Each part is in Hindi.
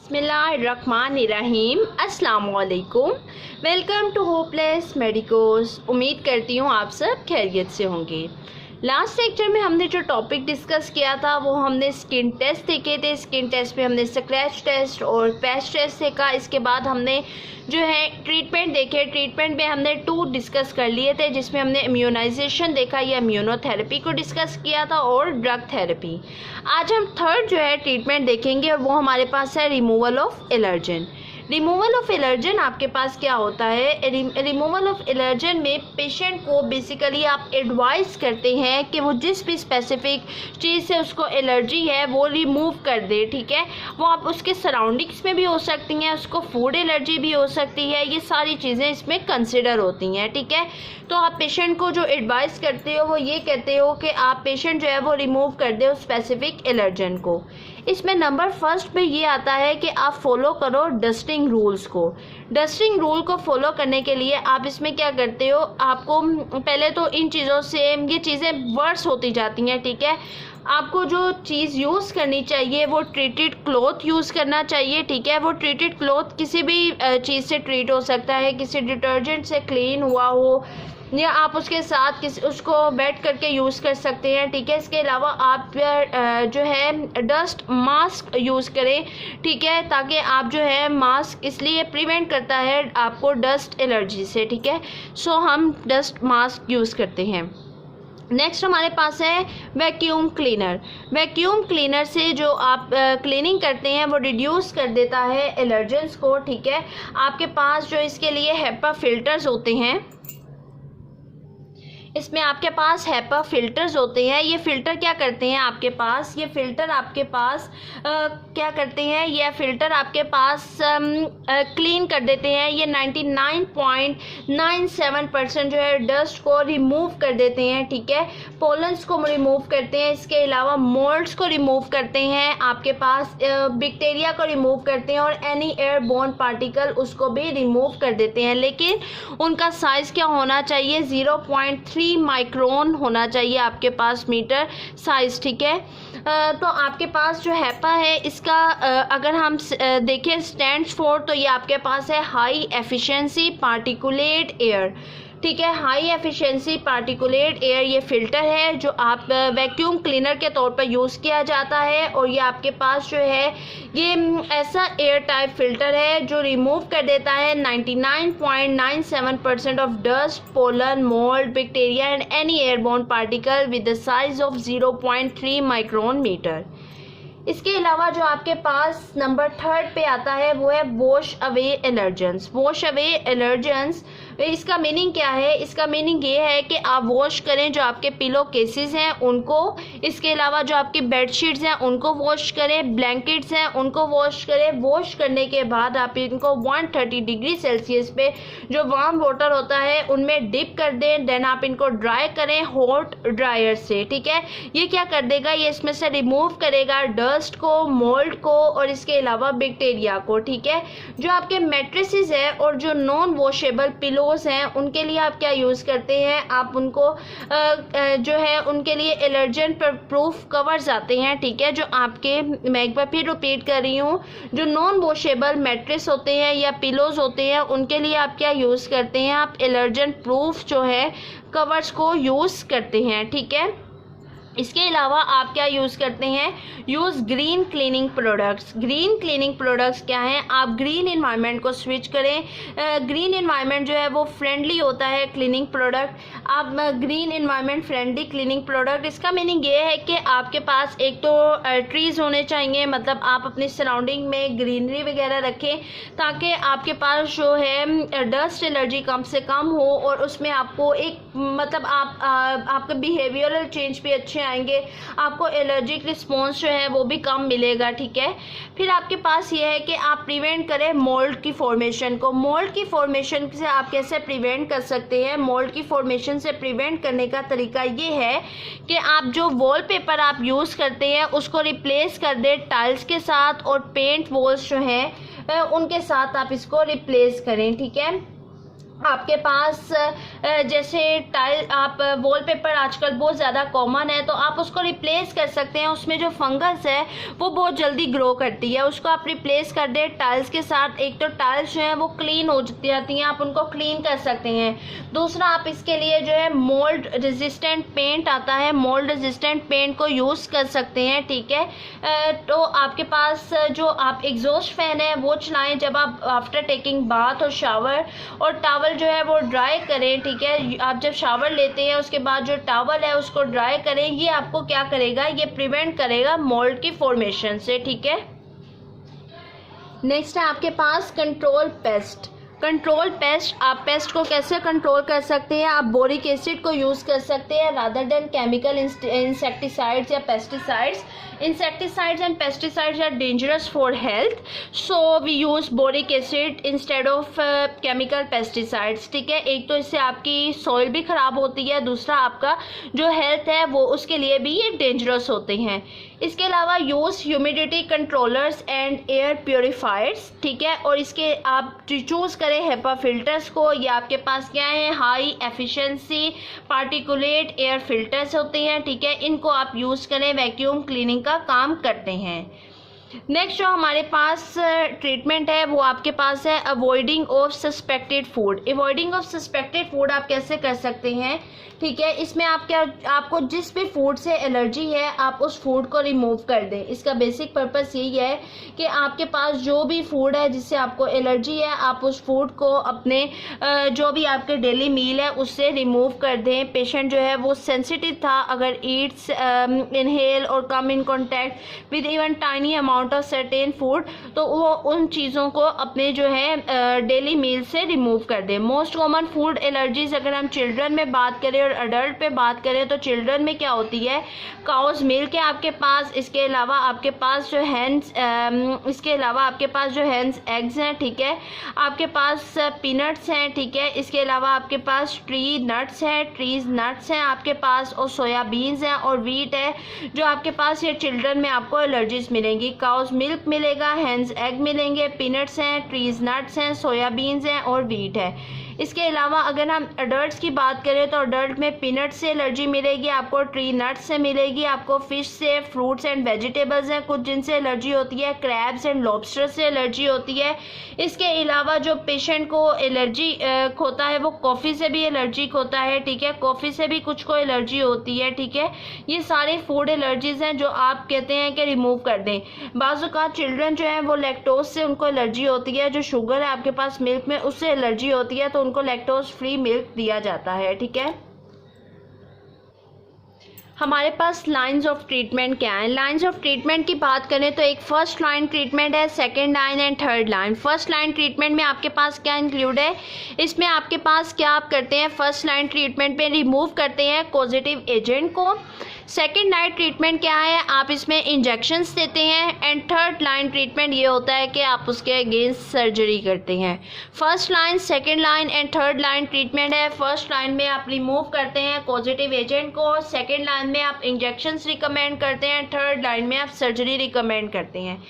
बिस्मिल्लाहिर्रहमानिर्रहीम। अस्सलाम वालेकुम। Welcome to Hopeless Medicos. उम्मीद करती हूँ आप सब खैरियत से होंगे। लास्ट लेक्चर में हमने जो टॉपिक डिस्कस किया था वो हमने स्किन टेस्ट देखे थे। स्किन टेस्ट में हमने स्क्रैच टेस्ट और पैच टेस्ट देखा। इसके बाद हमने जो है ट्रीटमेंट देखे। ट्रीटमेंट में हमने 2 डिस्कस कर लिए थे, जिसमें हमने इम्यूनाइजेशन देखा या इम्यूनोथेरेपी को डिस्कस किया था और ड्रग थेरेपी। आज हम थर्ड जो है ट्रीटमेंट देखेंगे और वो हमारे पास है removal of allergen. Removal of allergen आपके पास क्या होता है? रिमूवल ऑफ एलर्जन में पेशेंट को बेसिकली आप एडवाइस करते हैं कि वो जिस भी स्पेसिफिक चीज़ से उसको एलर्जी है वो रिमूव कर दे। ठीक है, वो आप उसके सराउंडिंग्स में भी हो सकती हैं, उसको फूड एलर्जी भी हो सकती है, ये सारी चीज़ें इसमें कंसिडर होती हैं। ठीक है, तो आप पेशेंट को जो एडवाइस करते हो वो ये कहते हो कि आप पेशेंट जो है वो रिमूव कर दे उस स्पेसिफिक एलर्जन को। इसमें नंबर फर्स्ट पे ये आता है कि आप फॉलो करो डस्टिंग रूल्स को। डस्टिंग रूल को फॉलो करने के लिए आप इसमें क्या करते हो, आपको पहले तो इन चीज़ों से ये चीज़ें वर्स होती जाती हैं। ठीक है, आपको जो चीज़ यूज़ करनी चाहिए वो ट्रीटेड क्लॉथ यूज़ करना चाहिए। ठीक है, वो ट्रीटेड क्लॉथ किसी भी चीज़ से ट्रीट हो सकता है, किसी डिटर्जेंट से क्लीन हुआ हो या आप उसके साथ उसको बैठ करके यूज़ कर सकते हैं। ठीक है, इसके अलावा आप जो है डस्ट मास्क यूज़ करें। ठीक है, ताकि आप जो है मास्क इसलिए प्रिवेंट करता है आपको डस्ट एलर्जी से। ठीक है, सो हम डस्ट मास्क यूज़ करते हैं। नेक्स्ट हमारे पास है वैक्यूम क्लीनर। वैक्यूम क्लीनर से जो आप क्लीनिंग करते हैं वो रिड्यूस कर देता है एलर्जेंस को। ठीक है, आपके पास जो इसके लिए हेपा फिल्टर्स होते हैं, इसमें आपके पास हेपा फिल्टर्स होते हैं। ये फ़िल्टर क्या करते हैं आपके पास, ये फ़िल्टर आपके पास क्या करते हैं, ये फ़िल्टर आपके पास क्लीन कर देते हैं। ये 99.97% जो है डस्ट को रिमूव कर देते हैं। ठीक है, पोलन्स को रिमूव करते हैं, इसके अलावा मोल्ड्स को रिमूव करते हैं, आपके पास बैक्टीरिया को रिमूव करते हैं और एनी एयरबोर्न पार्टिकल उसको भी रिमूव कर देते हैं। लेकिन उनका साइज़ क्या होना चाहिए, 0.3 माइक्रोन होना चाहिए आपके पास मीटर साइज। ठीक है, तो आपके पास जो हेपा है इसका अगर हम देखें स्टैंड्स फॉर, तो ये आपके पास है हाई एफिशिएंसी पार्टिकुलेट एयर। ठीक है, हाई एफिशिएंसी पार्टिकुलेट एयर ये फ़िल्टर है जो आप वैक्यूम क्लीनर के तौर पर यूज़ किया जाता है। और ये आपके पास जो है ये ऐसा एयर टाइप फ़िल्टर है जो रिमूव कर देता है 99.97% of dust, pollen, mould, bacteria and any airborne particle with the size of 0.3 micron metre. इसके अलावा जो आपके पास नंबर थर्ड पे आता है वो है wash away allergens. Wash away allergens, इसका मीनिंग क्या है? इसका मीनिंग ये है कि आप वॉश करें जो आपके पिलो केसेस हैं उनको, इसके अलावा जो आपकी बेडशीट्स हैं उनको वॉश करें, ब्लैंकेट्स हैं उनको वॉश करें। वॉश करने के बाद आप इनको 130 डिग्री सेल्सियस पे जो वार्म वाटर होता है उनमें डिप कर दें। देन आप इनको ड्राई करें हॉट ड्रायर से। ठीक है, ये क्या कर देगा, ये इसमें से रिमूव करेगा डस्ट को, मोल्ड को और इसके अलावा बैक्टीरिया को। ठीक है, जो आपके मैट्रेसेस है और जो नॉन वॉशेबल पिलोज हैं उनके लिए आप क्या यूज़ करते हैं, आप उनको जो है उनके लिए एलर्जन प्रूफ कवर्स आते हैं। ठीक है, जो आपके, मैं एक बार फिर रिपीट कर रही हूँ, जो नॉन वॉशेबल मैट्रेस होते हैं या पिलोज होते हैं उनके लिए आप क्या यूज़ करते हैं, आप एलर्जन प्रूफ जो है कवर्स को यूज़ करते हैं। ठीक है, इसके अलावा आप क्या यूज़ करते हैं, use green cleaning products. Green cleaning products क्या हैं, आप ग्रीन इन्वायरमेंट को स्विच करें। ग्रीन इन्वायरमेंट जो है वो फ्रेंडली होता है क्लीनिंग प्रोडक्ट। आप green environment friendly cleaning product, इसका मीनिंग ये है कि आपके पास एक तो ट्रीज़ होने चाहिए, मतलब आप अपनी सराउंडिंग में ग्रीनरी वगैरह रखें ताकि आपके पास जो है डस्ट एलर्जी कम से कम हो और उसमें आपको एक मतलब आपका बिहेवियरल चेंज भी अच्छे आएंगे, आपको एलर्जिक रिस्पॉन्स जो है वो भी कम मिलेगा। ठीक है, फिर आपके पास ये है कि आप प्रिवेंट करें मोल्ड की फॉर्मेशन को। मोल्ड की फॉर्मेशन से आप कैसे प्रिवेंट कर सकते हैं, मोल्ड की फॉर्मेशन से प्रिवेंट करने का तरीका ये है कि आप जो वॉलपेपर आप यूज़ करते हैं उसको रिप्लेस कर दें टाइल्स के साथ और पेंट वॉल्स जो हैं उनके साथ आप इसको रिप्लेस करें। ठीक है, आपके पास जैसे टाइल आप वॉलपेपर आजकल बहुत ज़्यादा कॉमन है, तो आप उसको रिप्लेस कर सकते हैं। उसमें जो फंगस है वो बहुत जल्दी ग्रो करती है, उसको आप रिप्लेस कर दें टाइल्स के साथ। एक तो टाइल्स जो है वो क्लीन हो जाती हैं, आप उनको क्लीन कर सकते हैं। दूसरा, आप इसके लिए जो है मोल्ड रेजिस्टेंट पेंट आता है, मोल्ड रेजिस्टेंट पेंट को यूज़ कर सकते हैं, ठीक है। तो आपके पास जो आप एग्जॉस्ट फैन है वो चलाएं जब आप आफ्टर टेकिंग बाथ और शावर, और टावल जो है वो ड्राई करें, ठीक है। आप जब शावर लेते हैं उसके बाद जो टॉवल है उसको ड्राई करें। ये आपको क्या करेगा, ये प्रिवेंट करेगा मोल्ड की फॉर्मेशन से, ठीक है। नेक्स्ट है आपके पास कंट्रोल पेस्ट। कंट्रोल पेस्ट, आप पेस्ट को कैसे कंट्रोल कर सकते हैं, आप बोरिक एसिड को यूज़ कर सकते हैं रादर देन केमिकल इंसेक्टिसाइड्स या pesticides. Insecticides and pesticides are dangerous for health, so we use boric acid instead of chemical pesticides, ठीक है। एक तो इससे आपकी सॉइल भी ख़राब होती है, दूसरा आपका जो हेल्थ है वो उसके लिए भी ये डेंजरस होते हैं। इसके अलावा use humidity controllers and air purifiers, ठीक है। और इसके आप चूज़ करें HEPA फिल्टर्स को। ये आपके पास क्या है, high efficiency particulate air filters होते हैं, ठीक है। इनको आप यूज़ करें, वैक्यूम क्लीनिंग का काम करते हैं। नेक्स्ट जो हमारे पास ट्रीटमेंट है वो आपके पास है avoiding of suspected food. Avoiding of suspected food आप कैसे कर सकते हैं, ठीक है। इसमें आप क्या, आपको जिस भी फूड से एलर्जी है आप उस फूड को रिमूव कर दें। इसका बेसिक पर्पस यही है कि आपके पास जो भी फूड है जिससे आपको एलर्जी है, आप उस फूड को अपने जो भी आपके डेली मील है उससे रिमूव कर दें। पेशेंट जो है वो सेंसिटिव था, अगर it's inhale or come in contact with even tiny amount of certain food, तो वो उन चीज़ों को अपने जो है डेली मील से रिमूव कर दें। मोस्ट कॉमन फूड एलर्जीज अगर हम चिल्ड्रन में बात करें और अडल्ट पे बात करें तो चिल्ड्रन में क्या होती है, काउज मिल्क है आपके पास, इसके अलावा आपके पास जो हैंस एग्स हैं, ठीक है। आपके पास पीनट्स हैं, ठीक है। इसके अलावा आपके पास ट्रीज नट्स हैं आपके पास, और सोयाबीन्स हैं और वीट है जो आपके पास, ये चिल्ड्रन में आपको एलर्जीज मिलेंगी। काउज मिल्क मिलेगा, हैंस एग मिलेंगे, पीनट्स हैं, ट्रीज नट्स हैं, सोयाबीन्स हैं और वीट है। इसके अलावा अगर हम अडल्ट्स की बात करें तो अडल्ट में पीनट से एलर्जी मिलेगी आपको, ट्री नट्स से मिलेगी आपको, फिश से, फ्रूट्स एंड वेजिटेबल्स हैं कुछ जिनसे एलर्जी होती है, क्रैब्स एंड लॉबस्टर से एलर्जी होती है। इसके अलावा जो पेशेंट को एलर्जी होता है वो कॉफ़ी से भी एलर्जिक होता है, ठीक है। कॉफ़ी से भी कुछ को एलर्जी होती है, ठीक है। ये सारे फूड एलर्जीज हैं जो आप कहते हैं कि रिमूव कर दें। बाज़ औक़ात चिल्ड्रन जो है वो लैक्टोज से उनको एलर्जी होती है, जो शुगर है आपके पास मिल्क में उससे एलर्जी होती है, तो उनको लैक्टोज फ्री मिल्क दिया जाता है, ठीक है। हमारे पास लाइंस ऑफ ट्रीटमेंट क्या है। लाइंस ऑफ ट्रीटमेंट की बात करें तो एक फर्स्ट लाइन ट्रीटमेंट है, second line and third line. First line treatment में आपके पास क्या इंक्लूड है, इसमें आपके पास क्या आप करते हैं, फर्स्ट लाइन ट्रीटमेंट में रिमूव करते हैं कॉजेटिव एजेंट को। सेकेंड लाइन ट्रीटमेंट क्या है, आप इसमें इंजेक्शंस देते हैं। एंड थर्ड लाइन ट्रीटमेंट ये होता है कि आप उसके अगेंस्ट सर्जरी करते हैं। First line, second line and third line treatment है। फर्स्ट लाइन में आप रिमूव करते हैं पॉजिटिव एजेंट को, सेकेंड लाइन में आप इंजेक्शंस रिकमेंड करते हैं, थर्ड लाइन में आप सर्जरी रिकमेंड करते हैं।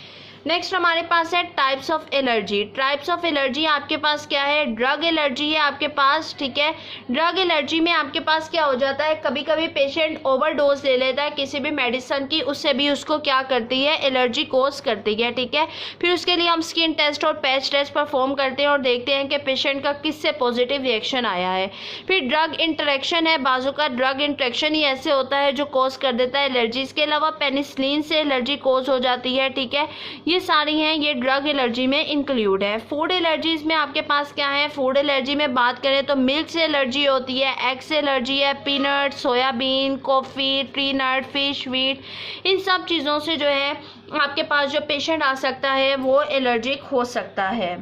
नेक्स्ट हमारे पास है types of allergy. Types of allergy आपके पास क्या है, ड्रग एलर्जी है आपके पास, ठीक है। ड्रग एलर्जी में आपके पास क्या हो जाता है, कभी कभी पेशेंट ओवरडोज ले लेता है किसी भी मेडिसिन की, उससे भी उसको क्या करती है, एलर्जी कोज करती है, ठीक है। फिर उसके लिए हम स्किन टेस्ट और पैच टेस्ट परफॉर्म करते हैं और देखते हैं कि पेशेंट का किससे पॉजिटिव रिएक्शन आया है। फिर ड्रग इंटरेक्शन है, बाजू का ड्रग इंटरेक्शन ही ऐसे होता है जो कोज कर देता है एलर्जी। इसके अलावा पेनिसिलिन से एलर्जी कोज हो जाती है, ठीक है। ये सारी हैं, ये ड्रग एलर्जी में इंक्लूड है। फूड एलर्जीज में आपके पास क्या है, फूड एलर्जी में बात करें तो मिल्क से एलर्जी होती है, एग से एलर्जी है, पीनट, सोयाबीन, कॉफ़ी, ट्री नट, फिश, वीट, इन सब चीज़ों से जो है आपके पास जो पेशेंट आ सकता है वो एलर्जिक हो सकता है।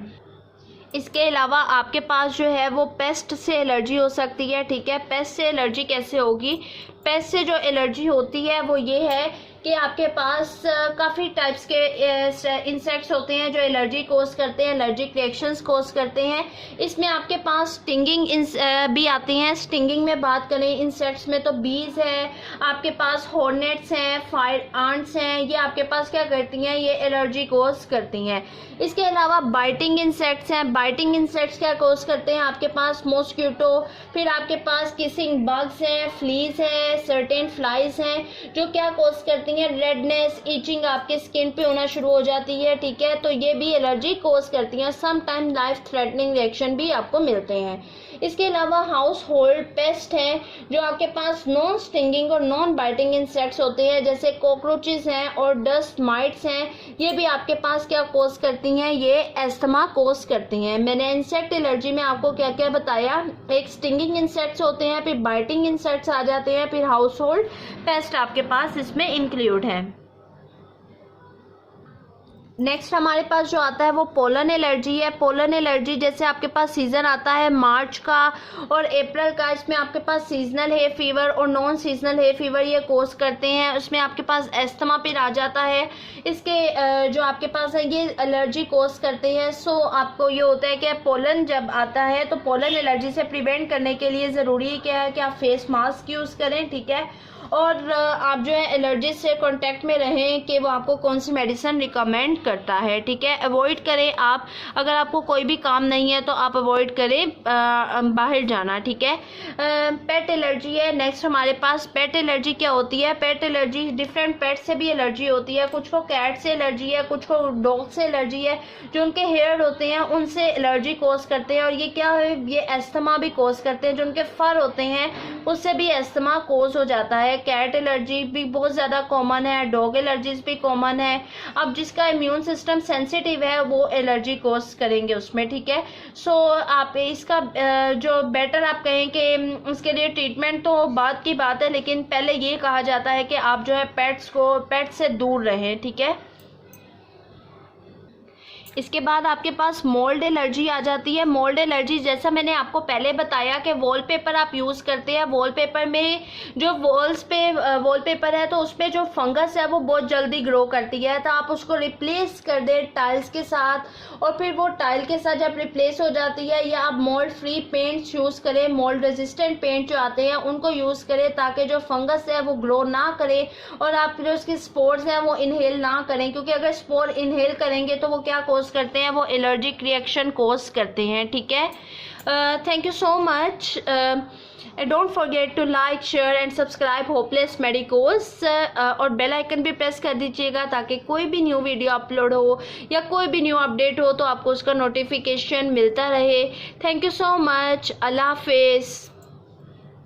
इसके अलावा आपके पास जो है वो पेस्ट से एलर्जी हो सकती है, ठीक है। पेस्ट से एलर्जी कैसे होगी, पेस्ट से जो एलर्जी होती है वो ये है कि आपके पास काफ़ी टाइप्स के इंसेक्ट्स होते हैं जो एलर्जी कोज करते हैं, एलर्जिक रिएक्शंस कोज करते हैं। इसमें आपके पास स्टिंगिंग भी आती हैं। स्टिंगिंग में बात करें इंसेक्ट्स में तो बीज है, आपके पास हॉर्नेट्स हैं, फायर आंट्स हैं, ये आपके पास क्या करती हैं, ये एलर्जी कोज करती हैं। इसके अलावा बाइटिंग इंसेक्ट्स हैं। बाइटिंग इंसेक्ट्स क्या कोज करते हैं, आपके पास मॉस्किटो, फिर आपके पास किसिंग बग्स हैं, फ्लीज हैं, सर्टेन फ्लाइज हैं जो क्या कोज करती हैं, रेडनेस, इचिंग आपके स्किन पे होना शुरू हो जाती है। ठीक है, तो ये भी एलर्जी कोज करती हैं। Some time life threatening reaction भी आपको मिलते हैं। इसके अलावा हाउस होल्ड पेस्ट हैं जो आपके पास नॉन स्टिंगिंग और नॉन बाइटिंग इंसेक्ट्स होते हैं, जैसे कॉकरोचेस हैं और डस्ट माइट्स हैं। ये भी आपके पास क्या कोज करती हैं, ये एस्थमा कोज करती हैं। मैंने इंसेक्ट एलर्जी में आपको क्या क्या बताया, एक स्टिंगिंग इंसेक्ट्स होते हैं, फिर बाइटिंग इंसेक्ट्स आ जाते हैं, फिर हाउस होल्ड पेस्ट आपके पास इसमें इंक्लूड है। नेक्स्ट हमारे पास जो आता है वो पोलन एलर्जी है। पोलन एलर्जी जैसे आपके पास सीज़न आता है मार्च का और अप्रैल का, इसमें आपके पास सीजनल है फीवर और नॉन सीजनल है फीवर ये कोज करते हैं। उसमें आपके पास एस्थमा फिर आ जाता है। इसके जो आपके पास है ये एलर्जी कोज करते हैं। सो आपको ये होता है कि पोलन जब आता है तो पोलन एलर्जी से प्रिवेंट करने के लिए ज़रूरी क्या है कि आप फेस मास्क यूज़ करें। ठीक है, और आप जो है एलर्जी से कांटेक्ट में रहें कि वो आपको कौन सी मेडिसिन रिकमेंड करता है। ठीक है, अवॉइड करें आप, अगर आपको कोई भी काम नहीं है तो आप अवॉइड करें बाहर जाना। ठीक है, पेट एलर्जी है। नेक्स्ट हमारे पास पेट एलर्जी क्या होती है। पेट एलर्जी डिफरेंट पेट से भी एलर्जी होती है। कुछ को कैट से एलर्जी है, कुछ को डॉग से एलर्जी है। जो उनके हेयर होते हैं उनसे एलर्जी कोज करते हैं और ये क्या है, ये एस्थमा भी कोज करते हैं। जो उनके फर होते हैं उससे भी एस्थमा कोज हो जाता है। कैट एलर्जी भी बहुत ज़्यादा कॉमन है, डॉग एलर्जीज भी कॉमन है। अब जिसका इम्यून सिस्टम सेंसिटिव है वो एलर्जी कोज करेंगे उसमें। ठीक है, सो आप इसका जो बेटर आप कहें कि उसके लिए ट्रीटमेंट तो बाद की बात है, लेकिन पहले ये कहा जाता है कि आप जो है पेट से दूर रहें। ठीक है, इसके बाद आपके पास मोल्ड एलर्जी आ जाती है। मोल्ड एलर्जी जैसा मैंने आपको पहले बताया कि वॉलपेपर आप यूज़ करते हैं, वॉलपेपर में जो वॉलपेपर है तो उसपे जो फंगस है वो बहुत जल्दी ग्रो करती है, तो आप उसको रिप्लेस कर दें टाइल्स के साथ और फिर वो टाइल के साथ जब रिप्लेस हो जाती है, या आप मोल्ड फ्री पेंट्स यूज़ करें, मोल्ड रेजिस्टेंट पेंट जो आते हैं उनको यूज़ करें ताकि जो फंगस है वो ग्रो ना करे और आप जो उसकी स्पोर्स हैं वो इनहेल ना करें, क्योंकि अगर स्पोर इनहेल करेंगे तो वो क्या करते हैं, वो एलर्जिक रिएक्शन कोज करते हैं। ठीक है, thank you so much. Don't forget to like, share and subscribe Hopeless Medicos और बेल आइकन भी प्रेस कर दीजिएगा ताकि कोई भी न्यू वीडियो अपलोड हो या कोई भी न्यू अपडेट हो तो आपको उसका नोटिफिकेशन मिलता रहे। Thank you so much. Allah हाफिज़।